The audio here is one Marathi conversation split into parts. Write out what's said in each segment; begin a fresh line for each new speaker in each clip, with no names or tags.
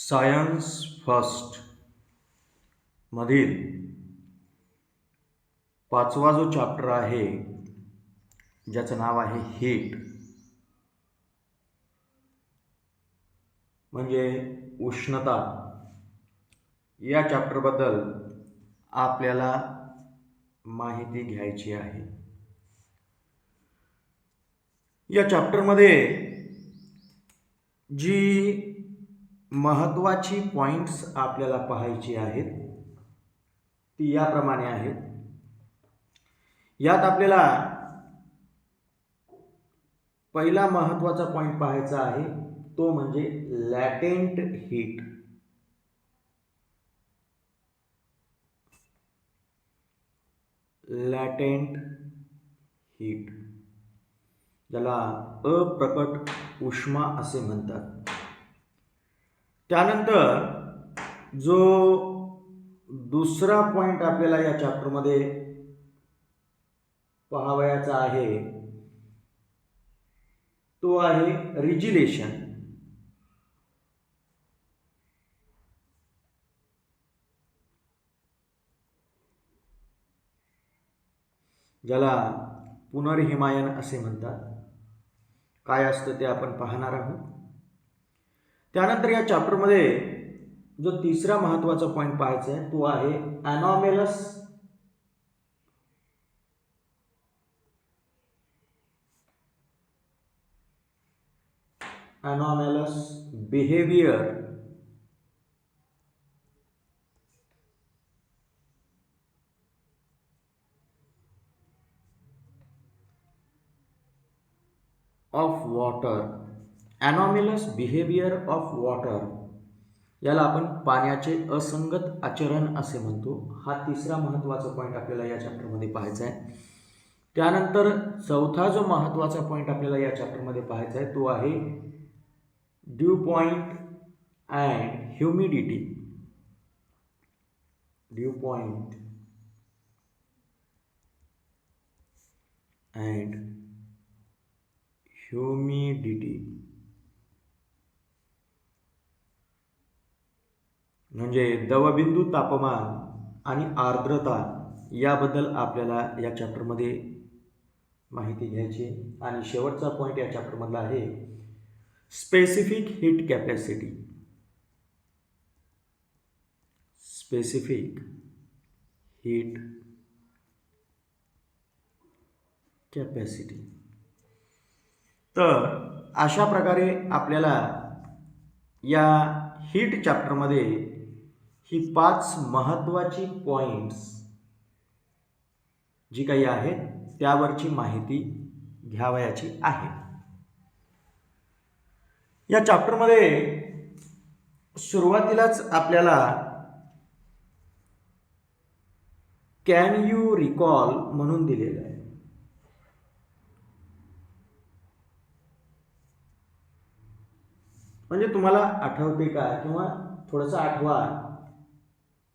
सायन्स फर्स्ट मधील पाचवा जो चॅप्टर आहे ज्याचं नाव आहे हीट म्हणजे उष्णता, या चॅप्टरबद्दल आपल्याला माहिती घ्यायची आहे. या चॅप्टरमध्ये जी महत्त्वाची पॉइंट्स आपल्याला पाहायची आहेत ती याप्रमाणे आहेत. यात आपल्याला पहिला महत्त्वाचा पॉइंट पाहायचा आहे तो म्हणजे लॅटेंट हीट. लॅटेंट हीट ज्याला अप्रकट उष्मा असे म्हणतात. त्यानंतर जो दुसरा पॉइंट आपल्याला या चॅप्टरमध्ये पाहावयाचा आहे तो आहे रिजिलेशन. ज्याला पुनर्हिमायन असे म्हणतात. काय असतं ते आपण पाहणार आहोत. त्यानंतर या चॅप्टरमध्ये जो तिसरा महत्त्वाचा पॉइंट पाहायचा आहे तो आहे anomalous behaviour of water. Anomalous behaviour of water याला आपण पाण्याचे असंगत आचरण असे म्हणतो. हा तिसरा महत्त्वाचा पॉईंट आपल्याला या चॅप्टरमध्ये पाहायचा आहे. त्यानंतर चौथा जो महत्त्वाचा पॉईंट आपल्याला या चॅप्टरमध्ये पाहायचा आहे तो आहे due point and humidity. Due point and humidity म्हणजे दवबिंदू तापमान आणि आर्द्रता याबद्दल आपल्याला या चॅप्टरमध्ये माहिती घ्यायची. आणि शेवटचा पॉईंट या चॅप्टरमधला आहे specific heat capacity. Specific heat capacity. तर अशा प्रकारे आपल्याला या हीट चॅप्टरमध्ये ही 5 महत्त्वाची पॉइंट्स जी काही आहेत त्यावरची माहिती घ्यावयाची आहे. या चॅप्टरमध्ये सुरुवातीलाच आपल्याला कॅन यू रिकॉल म्हणून दिलेलं आहे. म्हणजे तुम्हाला आठवते का किंवा थोडंसं आठवा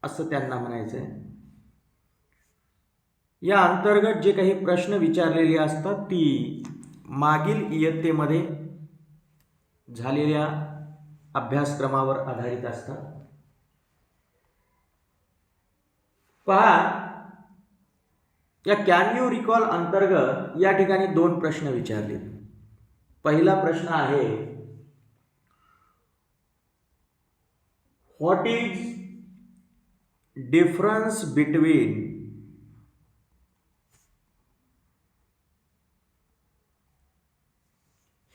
असं त्यांना म्हणायचं आहे. या अंतर्गत जे काही प्रश्न विचारलेले असतात ती मागील इयत्तेमध्ये झालेल्या अभ्यासक्रमावर आधारित असतात. पहा, या कॅन यू रिकॉल अंतर्गत या ठिकाणी 2 प्रश्न विचारले. पहिला प्रश्न आहे what is difference between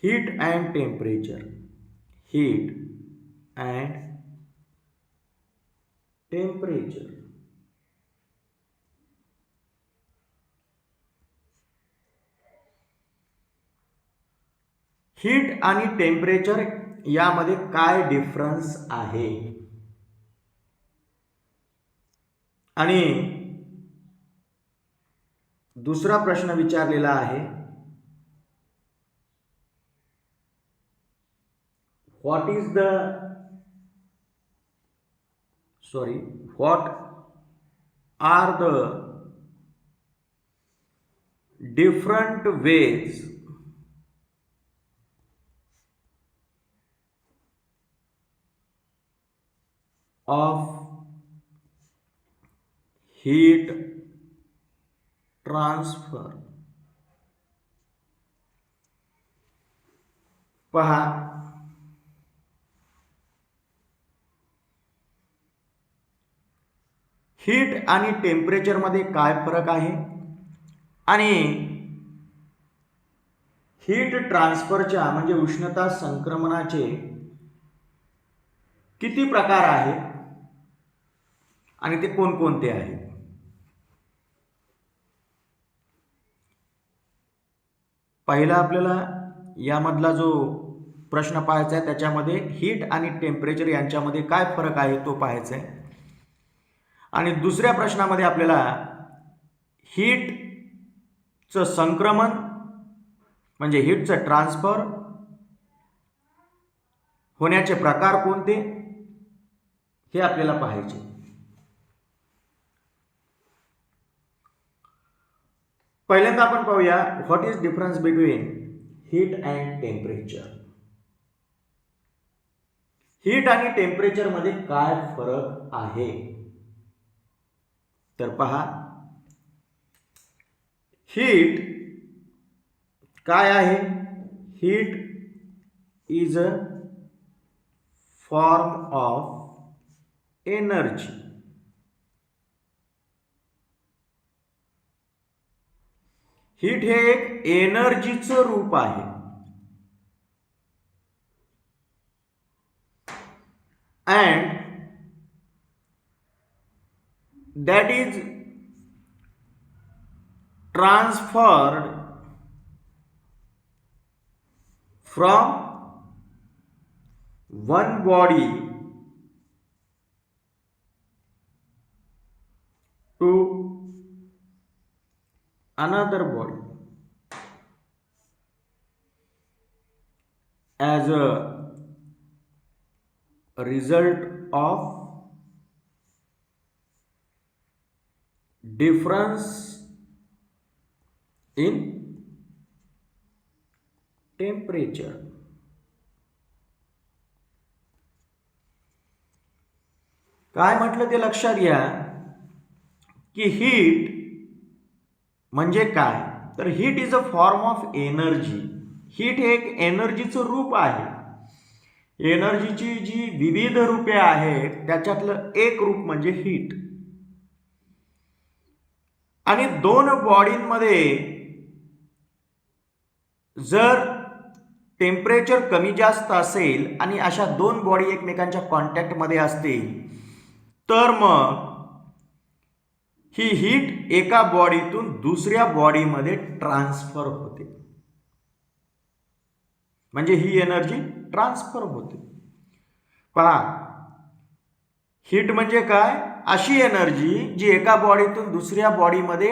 heat and temperature. Heat and temperature. Heat आणि टेम्परेचर यामध्ये काय डिफरन्स आहे. आणि दुसरा प्रश्न विचारलेला आहे what are the different ways of heat transfer. पहा, हीट आणि टेम्परेचर मध्ये काय फरक आहे आणि हीट ट्रान्सफरच्या म्हणजे उष्णता संक्रमणाचे किती प्रकार आहेत आणि ते कोणकोणते आहेत. पहिला आपल्याला यामधला जो प्रश्न पाहायचा आहे त्याच्यामध्ये हीट आणि टेम्परेचर यांच्यामध्ये काय फरक आहे तो पाहायचा आहे. आणि दुसऱ्या प्रश्नामध्ये आपल्याला हीटचं संक्रमण म्हणजे हीटचं ट्रान्सफर होण्याचे प्रकार कोणते हे आपल्याला पाहायचे. पहिल्यांदा आपण पाहूया what is difference between heat and temperature. Heat आणि टेम्परेचर मध्ये काय फरक आहे तर पहा, हीट काय आहे. Heat is a form of energy. Heat हे एक एनर्जीचं रूप आहे. And that is transferred from one body to another body as a result of difference in temperature. काय म्हटलं ते लक्षात घ्या की हीट म्हणजे काय तर heat is a form of energy. Heat हे एक एनर्जीचं रूप आहे. एनर्जीची जी विविध रूपे आहेत त्याच्यातलं एक रूप म्हणजे हीट. आणि दोन बॉडींमध्ये जर टेम्परेचर कमी जास्त असेल आणि अशा दोन बॉडी एकमेकांच्या कॉन्टॅक्टमध्ये असतील तर मग ही हीट एका बॉडीतून दुसऱ्या बॉडीमध्ये ट्रान्सफर होते. म्हणजे ही एनर्जी ट्रान्सफर होते. पहा, हीट म्हणजे काय अशी एनर्जी जी एका बॉडीतून दुसऱ्या बॉडीमध्ये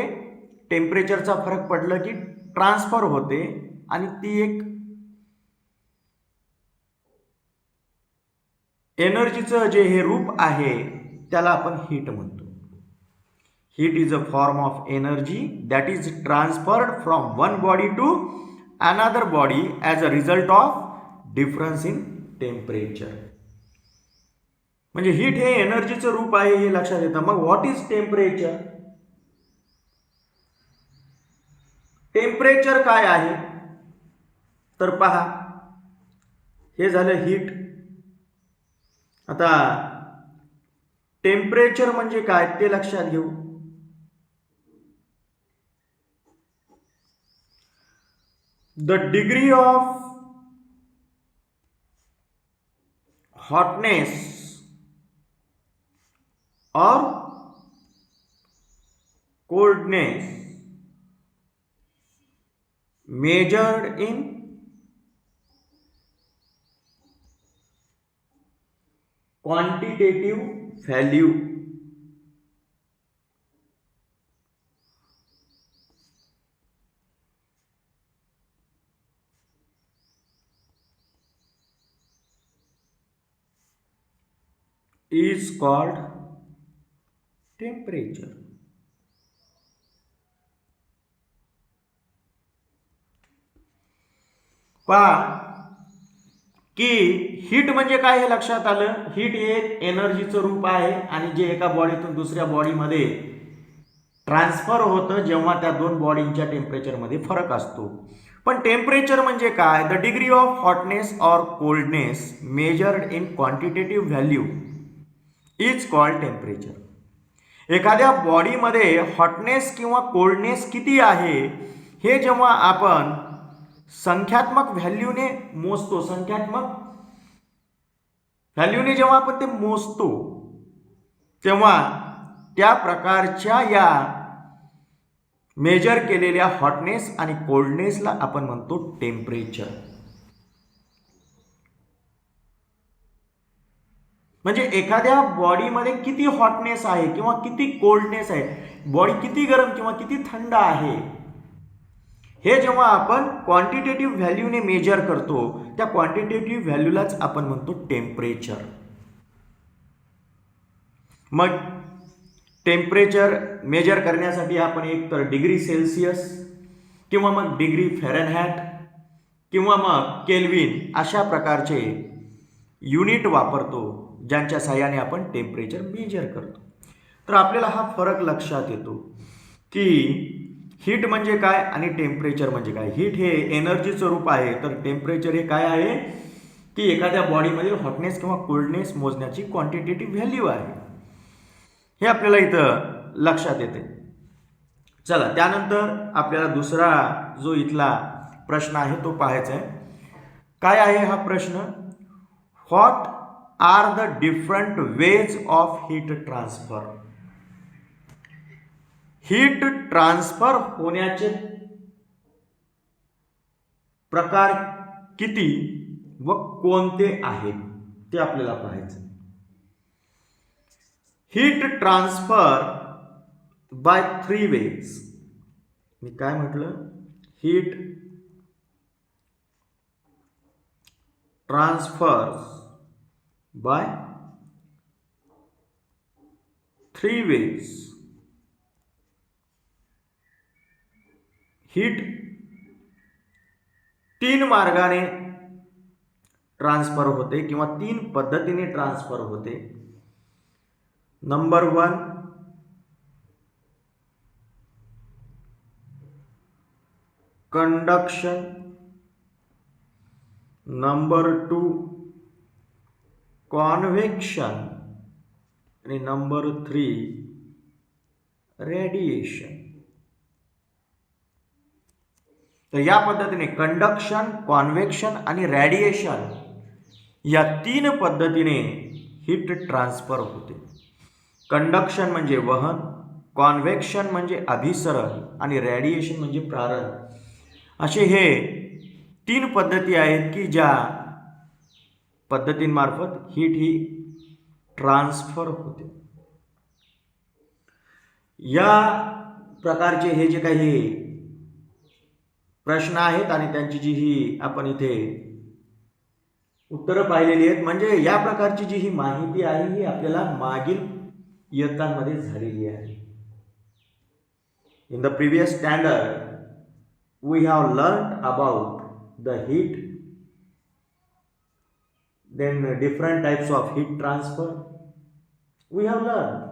टेम्परेचरचा फरक पडला की ट्रान्सफर होते आणि ती एक एनर्जीचं जे हे रूप आहे त्याला आपण हीट म्हणतो. Heat is a form of energy that is transferred from one body to another body as a result of difference in temperature. म्हणजे हीट हे एनर्जीचं रूप आहे हे लक्षात येतं. मग व्हॉट इज टेम्परेचर. टेम्परेचर काय आहे तर पहा, हे झालं हीट. आता टेम्परेचर म्हणजे काय ते लक्षात घेऊ. The degree of hotness or coldness measured in quantitative value is called temperature. पहा, की हीट म्हणजे काय हे लक्षात आलं. हीट हे एक एनर्जीचं रूप आहे आणि जे एका बॉडीतून दुसऱ्या बॉडीमध्ये ट्रान्सफर होतं जेव्हा त्या दोन बॉडींच्या टेम्परेचरमध्ये फरक असतो. पण टेम्परेचर म्हणजे काय? The degree of hotness or coldness measured in quantitative value is called temperature. एखाद्या बॉडीमध्ये हॉटनेस किंवा कोल्डनेस किती आहे हे जेव्हा आपण संख्यात्मक व्हॅल्यूने मोजतो, संख्यात्मक व्हॅल्यूने जेव्हा आपण ते मोजतो तेव्हा त्या प्रकारच्या या मेजर केलेल्या हॉटनेस आणि कोल्डनेसला आपण म्हणतो टेम्परेचर. म्हणजे एखाद्या बॉडीमध्ये किती हॉटनेस आहे किंवा किती कोल्डनेस आहे, बॉडी किती गरम किंवा किती थंड आहे, हे जेव्हा आपण क्वांटिटेटिव्ह व्हॅल्यूने मेजर करतो त्या क्वांटिटेटिव्ह व्हॅल्यूलाच आपण म्हणतो टेम्परेचर. मग टेम्परेचर मेजर करण्यासाठी आपण एक तर डिग्री सेल्सिअस किंवा मग डिग्री फॅरनहाइट किंवा मग केल्विन अशा प्रकारचे युनिट वापरतो ज्यांच्या साहाय्याने आपण टेम्परेचर मेजर करतो. तर आपल्याला हा फरक लक्षात येतो की हीट म्हणजे काय आणि टेम्परेचर म्हणजे काय. हीट हे एनर्जीचं रूप आहे तर टेम्परेचर हे काय आहे की एखाद्या बॉडीमधील हॉटनेस किंवा कोल्डनेस मोजण्याची क्वांटिटेटिव्ह व्हॅल्यू आहे. हे आपल्याला इथं लक्षात येते. चला त्यानंतर आपल्याला दुसरा जो इथला प्रश्न आहे तो पाहायचा आहे. काय आहे हा प्रश्न? What are the different ways of heat transfer. Heat transfer होण्याचे प्रकार किती व कोणते आहेत ते आपल्याला पाहायचं. Heat transfer by 3 ways. मी काय म्हटलं? Heat transfers by 3 ways. Heat 3 मार्गाने ट्रान्सफर होते किंवा 3 पद्धतीने ट्रान्सफर होते. नंबर 1 कंडक्शन, नंबर 2 कॉन्व्हेक्शन आणि नंबर 3 रेडिएशन. तर या पद्धतीने कंडक्शन, कॉन्व्हेक्शन आणि रेडिएशन या 3 पद्धतीने हीट ट्रान्सफर होते. कंडक्शन म्हणजे वहन, कॉन्व्हेक्शन म्हणजे अभिसरण आणि रेडिएशन म्हणजे प्रारण. असे हे 3 पद्धती आहेत की ज्या पद्धतींमार्फत हीट ही ट्रान्सफर होते. या प्रकारचे हे जे काही प्रश्न आहेत आणि त्यांची जी ही आपण इथे उत्तरं पाहिलेली आहेत, म्हणजे या प्रकारची जी ही माहिती आहे ही आपल्याला मागील इयत्तांमध्ये झालेली आहे. In the previous standard we have learned about the heat, then different types of heat transfer we have learned.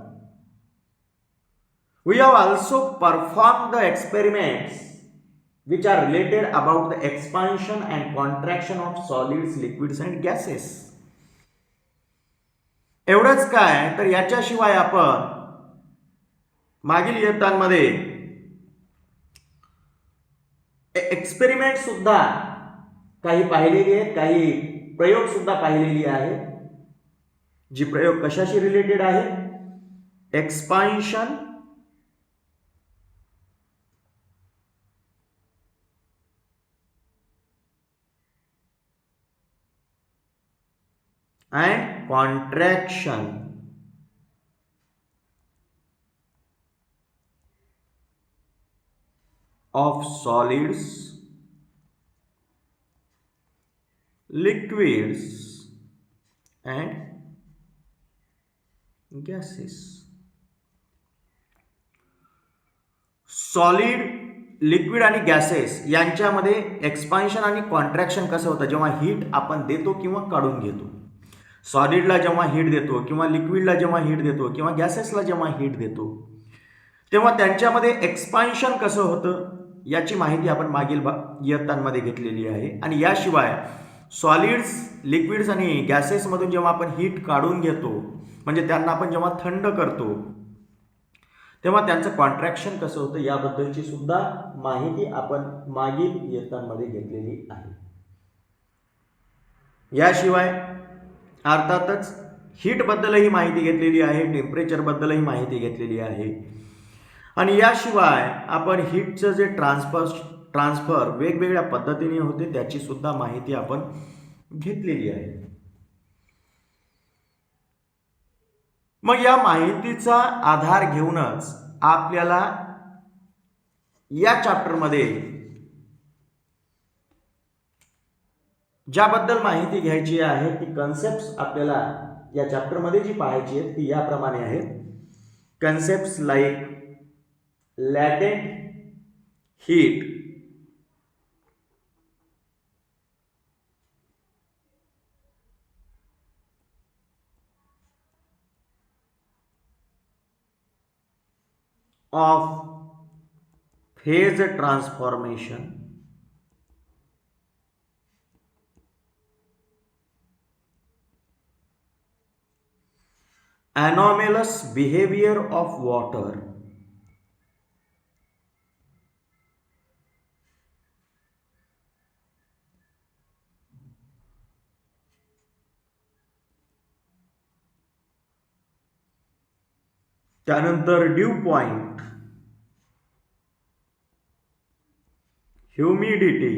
We have also performed the experiments which are related about the expansion and contraction of solids, liquids and gases. एवढंच काय तर याच्याशिवाय आपण मागील इयत्तांमध्ये एक्सपेरिमेंट सुद्धा काही पाहिलेली आहेत, काही प्रयोग सुद्धा पाहिलेली आहे. जी प्रयोग कशाशी रिलेटेड आहे? Expansion and contraction of solids, liquids and gases. Solid, liquid आणि गॅसेस यांच्यामध्ये एक्सपान्शन आणि कॉन्ट्रॅक्शन कसं होतं जेव्हा हीट आपण देतो किंवा काढून घेतो. सॉलिडला जेव्हा हीट देतो किंवा लिक्विडला जेव्हा हीट देतो किंवा गॅसेसला जेव्हा हीट देतो तेव्हा त्यांच्यामध्ये एक्सपान्शन कसं होतं याची माहिती आपण मागील इयत्तांमध्ये घेतलेली आहे. आणि याशिवाय सॉलिड्स, लिक्विड्स आणि गॅसेसमधून जेव्हा आपण हीट काढून घेतो म्हणजे त्यांना आपण जेव्हा थंड करतो तेव्हा त्यांचं कॉन्ट्रॅक्शन कसं होतं याबद्दलची सुद्धा माहिती आपण मागील इयत्तांमध्ये घेतलेली आहे. याशिवाय अर्थातच हीटबद्दलही माहिती घेतलेली आहे, टेम्परेचरबद्दलही माहिती घेतलेली आहे. आणि याशिवाय आपण हीटचं जे ट्रान्सफर वेगवेगळ्या पद्धतीने होते त्याची सुद्धा माहिती आपण घेतलेली आहे. मग या माहितीचा आधार घेऊनच आपल्याला या चॅप्टरमध्ये ज्याबद्दल माहिती घ्यायची आहे ती कन्सेप्ट्स आपल्याला या चॅप्टरमध्ये जी पाहायची आहेत ती याप्रमाणे आहेत. Concepts like latent heat, of phase transformation, anomalous behavior of water, त्यानंतर ड्यू पॉइंट, ह्युमिडिटी,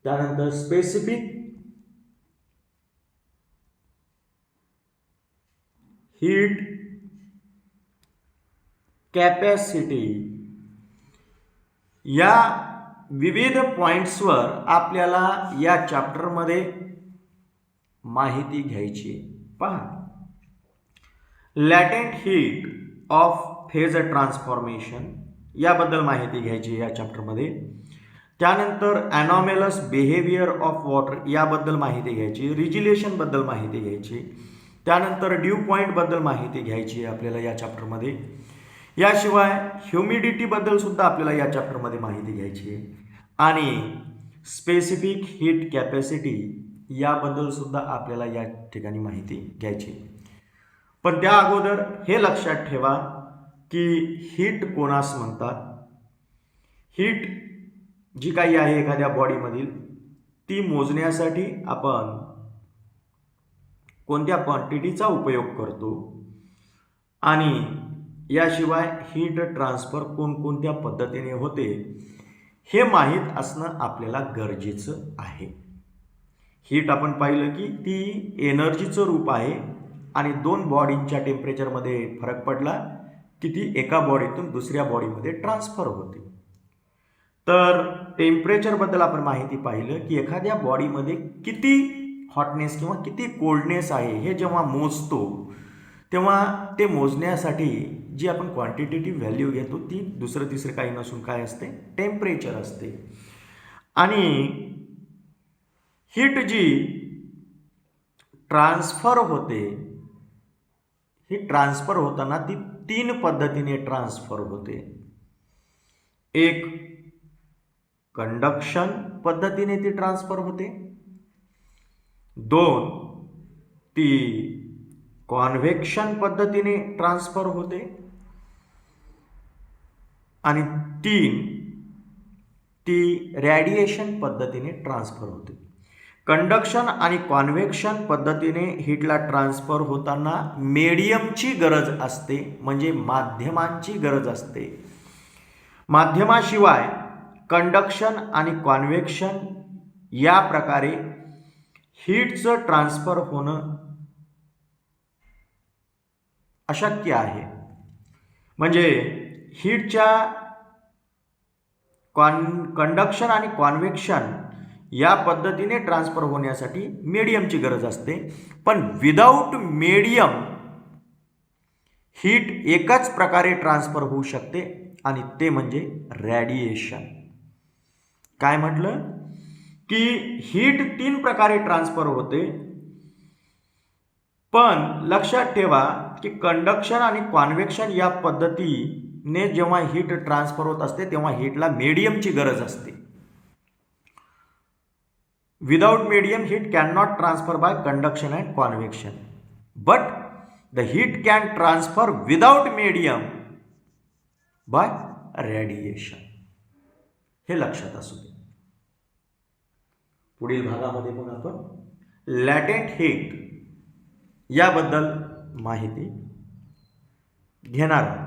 त्यानंतर स्पेसिफिक हीट कॅपॅसिटी या विविध पॉइंट्सवर आपल्याला या चॅप्टरमध्ये माहिती घ्यायची. पहा, latent heat of phase transformation याबद्दल माहिती घ्यायची या चॅप्टरमध्ये. त्यानंतर ॲनॉमेलस बिहेवियर ऑफ वॉटर याबद्दल माहिती घ्यायची, रिजिलेशनबद्दल माहिती घ्यायची. त्यानंतर ड्यू पॉईंटबद्दल माहिती घ्यायची आहे आपल्याला या चॅप्टरमध्ये. याशिवाय ह्युमिडिटीबद्दल सुद्धा आपल्याला या चॅप्टरमध्ये माहिती घ्यायची आहे. आणि स्पेसिफिक हीट कॅपॅसिटी याबद्दल सुद्धा आपल्याला या ठिकाणी माहिती घ्यायची. पण त्या अगोदर हे लक्षात ठेवा की हीट कोणास म्हणतात. हीट जी काही आहे एखाद्या बॉडीमधील ती मोजण्यासाठी आपण कोणत्या क्वांटिटीचा उपयोग करतो आणि याशिवाय हीट ट्रान्सफर कोणकोणत्या पद्धतीने होते हे माहीत असणं आपल्याला गरजेचं आहे. हीट आपण पाहिलं की ती एनर्जीचं रूप आहे आणि दोन बॉडींच्या टेम्परेचरमध्ये फरक पडला की ती एका बॉडीतून दुसऱ्या बॉडीमध्ये ट्रान्सफर होते. तर टेम्परेचरबद्दल आपण माहिती पाहिलं की एखाद्या बॉडीमध्ये किती हॉटनेस किंवा किती कोल्डनेस आहे हे जेव्हा मोजतो तेव्हा ते मोजण्यासाठी जी आपण क्वांटिटेटिव्ह व्हॅल्यू घेतो ती दुसरं तिसरं काही नसून काय असते, टेम्परेचर असते. आणि हीट जी ट्रान्सफर होते ही ट्रान्सफर होताना ती तीन पद्धतीने ट्रान्सफर होते. एक कंडक्शन पद्धतीने ती ट्रान्सफर होते. दोन ती कॉन्व्हेक्शन पद्धतीने ट्रान्सफर होते. आणि तीन ती रेडिएशन पद्धतीने ट्रान्सफर होते. कंडक्शन आणि कॉन्व्हेक्शन पद्धतीने हीटला ट्रान्सफर होताना मीडियमची गरज असते, म्हणजे माध्यमांची गरज असते. माध्यमाशिवाय कंडक्शन आणि कॉन्व्हेक्शन या प्रकारे हीटचं ट्रान्सफर होणं अशक्य आहे. म्हणजे हीटच्या कंडक्शन आणि कॉन्व्हेक्शन या पद्धतीने ट्रान्सफर होण्यासाठी मीडियमची गरज असते. पण विदाऊट मीडियम हीट एकाच प्रकारे ट्रान्सफर होऊ शकते आणि ते म्हणजे रॅडिएशन. काय म्हटलं की हीट 3 प्रकारे ट्रान्सफर होते, पण लक्षात ठेवा की कंडक्शन आणि कॉन्व्हेक्शन या पद्धतीने जेव्हा हीट ट्रान्सफर होत असते तेव्हा हीटला मीडियमची गरज असते. Without medium heat can not transfer by conduction and convection, but the heat can transfer without medium by radiation. हे लक्षात असू दे. पुढील भागामध्ये मग आपण लॅटेंट हीट याबद्दल माहिती घेणार आहोत.